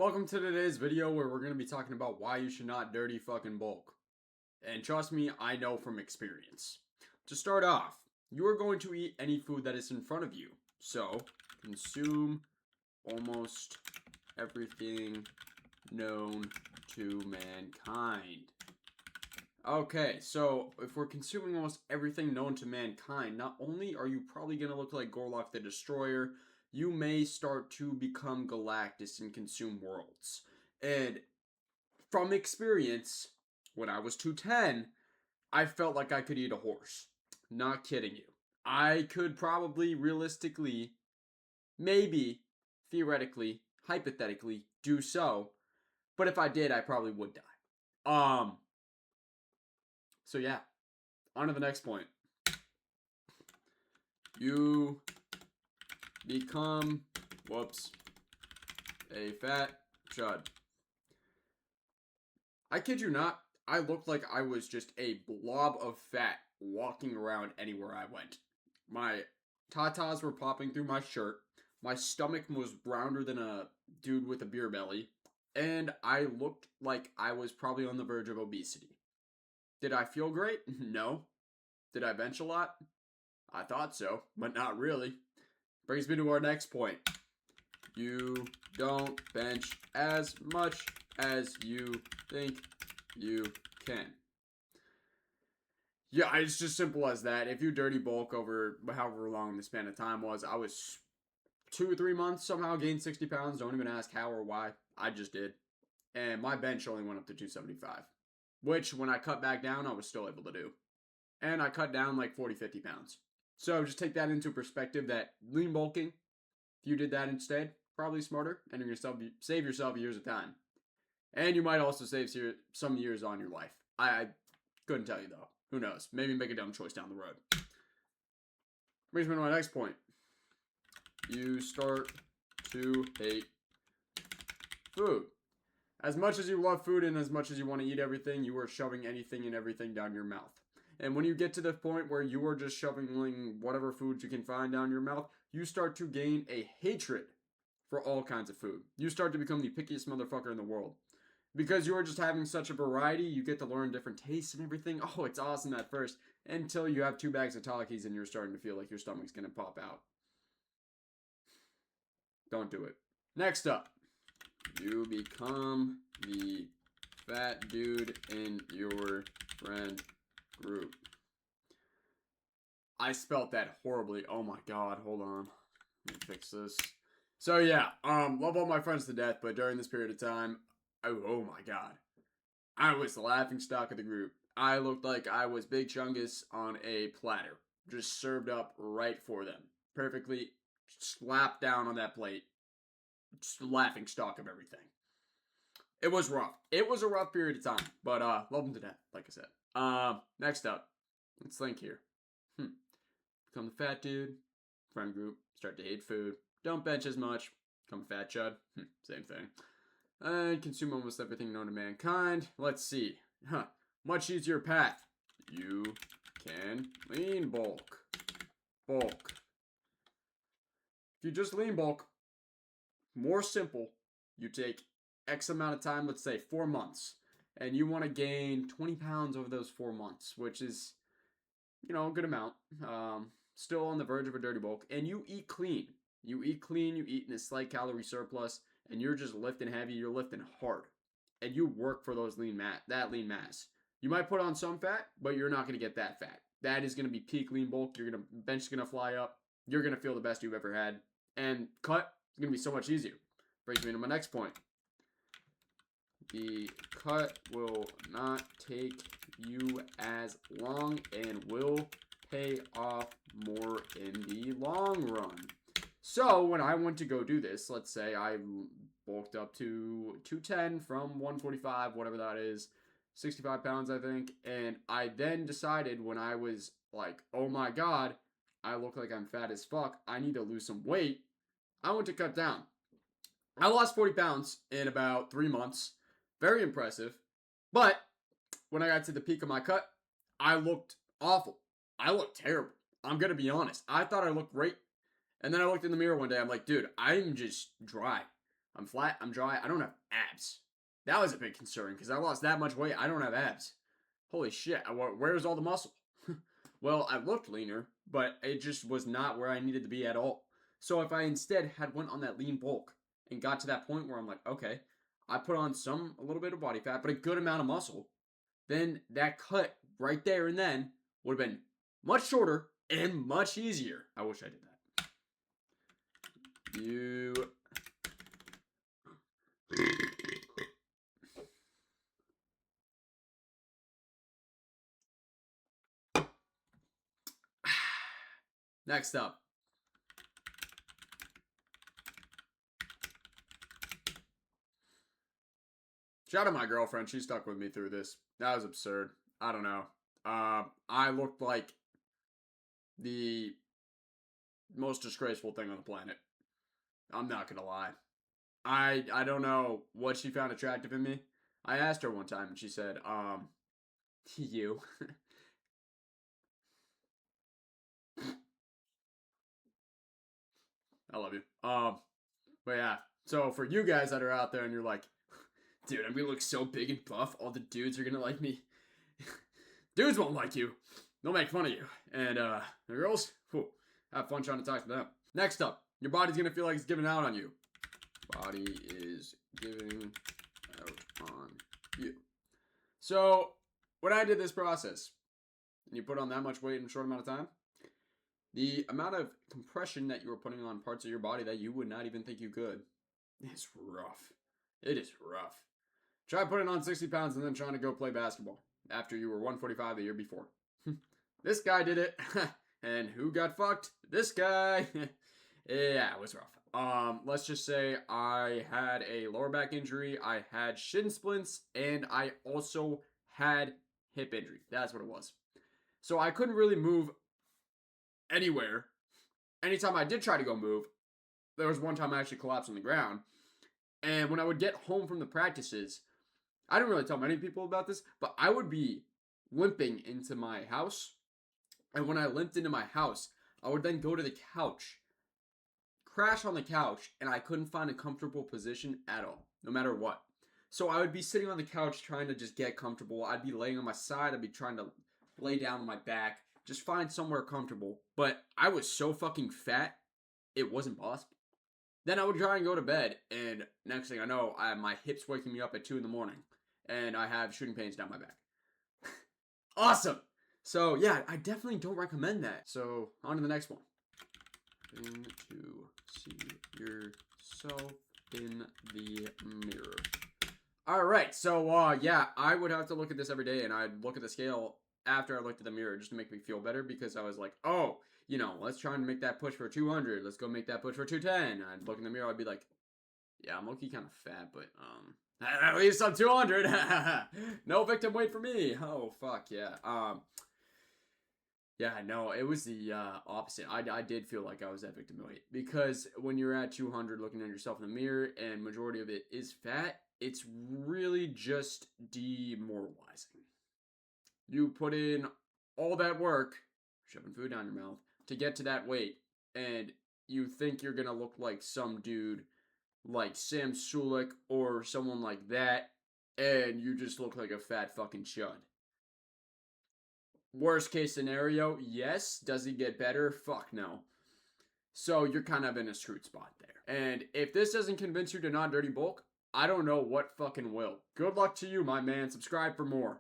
Welcome to today's video where we're going to be talking about why you should not dirty fucking bulk. And trust me, I know from experience. To start off, you are going to eat any food that is in front of you. So, consume almost everything known to mankind. Okay, so if we're consuming almost everything known to mankind, not only are you probably going to look like Gorlock the Destroyer, you may start to become Galactus and consume worlds. And from experience, when I was 210, I felt like I could eat a horse. Not kidding you. I could probably realistically, maybe, theoretically, hypothetically, do so. But if I did, I probably would die. So yeah, on to the next point. You become, a fat chud. I kid you not, I looked like I was just a blob of fat walking around anywhere I went. My tatas were popping through my shirt, my stomach was rounder than a dude with a beer belly, and I looked like I was probably on the verge of obesity. Did I feel great? No. Did I bench a lot? I thought so, but not really. Brings me to our next point. You don't bench as much as you think you can. Yeah, it's just simple as that. If you dirty bulk over however long the span of time was, I was 2 or 3 months, somehow gained 60 pounds. Don't even ask how or why. I just did. And my bench only went up to 275, which when I cut back down, I was still able to do. And I cut down like 40, 50 pounds. So just take that into perspective that lean bulking, if you did that instead, probably smarter, and you're going to save yourself years of time. And you might also save some years on your life. I couldn't tell you though. Who knows? Maybe make a dumb choice down the road. Brings me to my next point. You start to hate food. As much as you love food and as much as you want to eat everything, you are shoving anything and everything down your mouth. And when you get to the point where you are just shoving whatever foods you can find down your mouth, you start to gain a hatred for all kinds of food. You start to become the pickiest motherfucker in the world. Because you are just having such a variety, you get to learn different tastes and everything. Oh, it's awesome at first. Until you have 2 bags of Takis and you're starting to feel like your stomach's going to pop out. Don't do it. Next up, you become the fat dude in your friend group. I spelt that horribly. Oh my god, hold on. Let me fix this. So yeah, love all my friends to death, but during this period of time, oh my god. I was the laughing stock of the group. I looked like I was Big Chungus on a platter, just served up right for them. Perfectly slapped down on that plate. Just laughing stock of everything. It was rough. It was a rough period of time, but love them to death, like I said. Next up, let's think here. Become the fat dude, friend group, start to hate food, don't bench as much, become a fat chud, same thing. And consume almost everything known to mankind. Let's see. Much easier path. You can lean bulk. Bulk. If you just lean bulk, more simple, you take X amount of time, let's say 4 months, and you want to gain 20 pounds over those 4 months, which is, a good amount. Still on the verge of a dirty bulk, and you eat clean. You eat clean, you eat in a slight calorie surplus, and you're just lifting heavy, you're lifting hard. And you work for those lean mass. You might put on some fat, but you're not going to get that fat. That is going to be peak lean bulk. Bench is going to fly up. You're going to feel the best you've ever had. And cut is going to be so much easier. Brings me to my next point. The cut will not take you as long and will pay off more in the long run. So when I went to go do this, let's say I bulked up to 210 from 145, whatever that is, 65 pounds, I think. And I then decided when I was like, oh my god, I look like I'm fat as fuck. I need to lose some weight. I went to cut down. I lost 40 pounds in about 3 months. Very impressive. But when I got to the peak of my cut, I looked awful. I looked terrible. I'm going to be honest. I thought I looked great. And then I looked in the mirror one day. I'm like, dude, I'm just dry. I'm flat, I'm dry, I don't have abs. That was a big concern because I lost that much weight. I don't have abs. Holy shit, where's all the muscle? Well, I looked leaner, but it just was not where I needed to be at all. So if I instead had went on that lean bulk and got to that point where I'm like, okay, I put on a little bit of body fat, but a good amount of muscle, then that cut right there and then would have been much shorter and much easier. I wish I did that. You... Next up. Shout out my girlfriend. She stuck with me through this. That was absurd. I don't know. I looked like the most disgraceful thing on the planet. I'm not gonna lie. I don't know what she found attractive in me. I asked her one time and she said, you. I love you. But yeah. So for you guys that are out there and you're like, dude, I'm gonna look so big and buff, all the dudes are gonna like me. Dudes won't like you. They'll make fun of you. And the girls, whew, have fun trying to talk to them. Next up, your body's gonna feel like it's giving out on you. Body is giving out on you. So when I did this process, and you put on that much weight in a short amount of time, the amount of compression that you were putting on parts of your body that you would not even think you could is rough. It is rough. Try putting on 60 pounds and then trying to go play basketball after you were 145 the year before. This guy did it. And who got fucked? This guy. Yeah, it was rough. Let's just say I had a lower back injury, I had shin splints, and I also had hip injury. That's what it was. So I couldn't really move anywhere. Anytime I did try to go move, there was one time I actually collapsed on the ground. And when I would get home from the practices, I didn't really tell many people about this, but I would be limping into my house. And when I limped into my house, I would then go to the couch, crash on the couch, and I couldn't find a comfortable position at all, no matter what. So I would be sitting on the couch trying to just get comfortable. I'd be laying on my side. I'd be trying to lay down on my back, just find somewhere comfortable. But I was so fucking fat, it wasn't possible. Then I would try and go to bed, and next thing I know, my hips waking me up at 2 in the morning, and I have shooting pains down my back. Awesome! So, yeah, I definitely don't recommend that. So, on to the next one. To see yourself in the mirror. Alright, so, yeah, I would have to look at this every day, and I'd look at the scale after I looked at the mirror just to make me feel better, because I was like, oh, you know, let's try and make that push for 200. Let's go make that push for 210. I'd look in the mirror, I'd be like, yeah, I'm low-key kind of fat, but, at least I'm 200. No victim weight for me. Oh, fuck, yeah. Yeah, no, it was the opposite. I did feel like I was at victim weight, because when you're at 200 looking at yourself in the mirror and majority of it is fat, it's really just demoralizing. You put in all that work, shoving food down your mouth, to get to that weight, and you think you're gonna look like some dude like Sam Sulek or someone like that, and you just look like a fat fucking chud. Worst case scenario, yes. Does he get better? Fuck no. So you're kind of in a screwed spot there. And if this doesn't convince you to not dirty bulk, I don't know what fucking will. Good luck to you, my man. Subscribe for more.